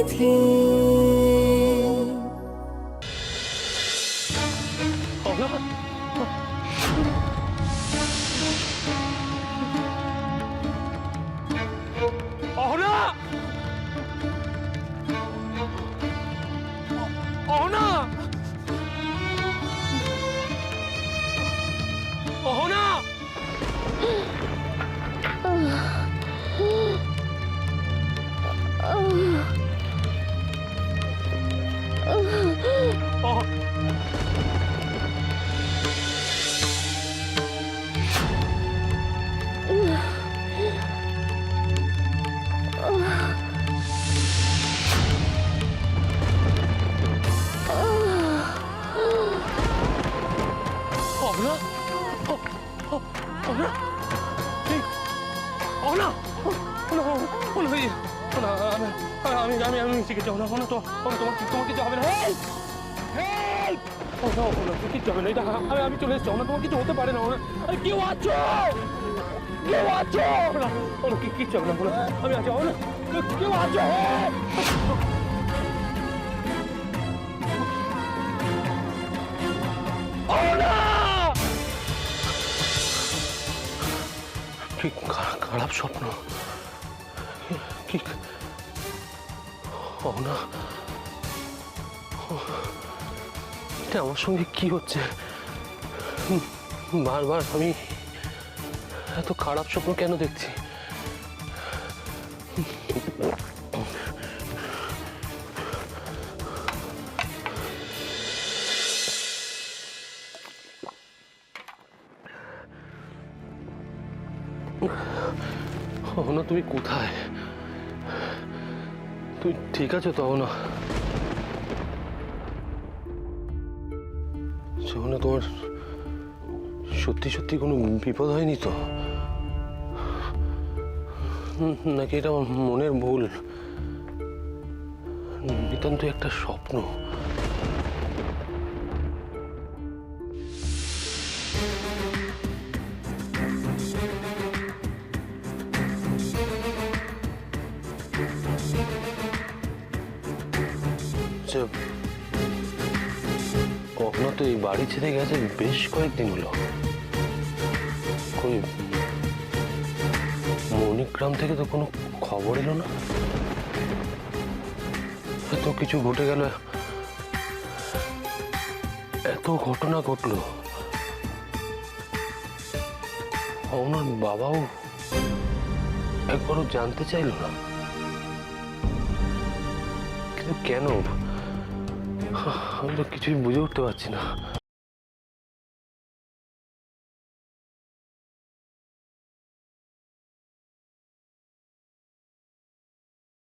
বিধি। অহনা! অহনা! অহনা! অহনা! অহনা! এই, অহনা! অহনা, অহনা, এই, অহনা, আমি ঠিক আছে, অহনা, অহনা, তোমার কিছু হবে না। হেল্প! হেল্প! অহনা, অহনা, কিচ্ছু হবে না, এটা আমি চলে এসেছি, অহনা, তোমার কিছু হতে পারে না, অহনা। আরে কেউ আছো? কেউ আছো? অহনা, অহনা, কিচ্ছু হবে না, অহনা, আমি আছি, অহনা, কেউ আছো? অহনা! কি খারাপ স্বপ্ন, কি অহনা, এটা আমার সঙ্গে কি হচ্ছে? বারবার আমি এত খারাপ স্বপ্ন কেন দেখছি? অহনা, তুমি কোথায়? তুমি ঠিক আছো তো অহনা? অহনা, তোমার সত্যি সত্যি কোনো বিপদ হয়নি তো? নাকি এটা আমার মনের ভুল? নিতান্ত একটা স্বপ্ন। অহনা তো এই বাড়ি ছেড়ে গেছে বেশ কয়েকদিন হলো। কই মণিগ্রাম থেকে তো কোনো খবর এলো না। এত কিছু ঘটে গেল, এত ঘটনা ঘটলো, ওনার বাবাও একবারও জানতে চাইলো না। কিন্তু কেন? আমি তো কিছুই বুঝে উঠতে পারছি না।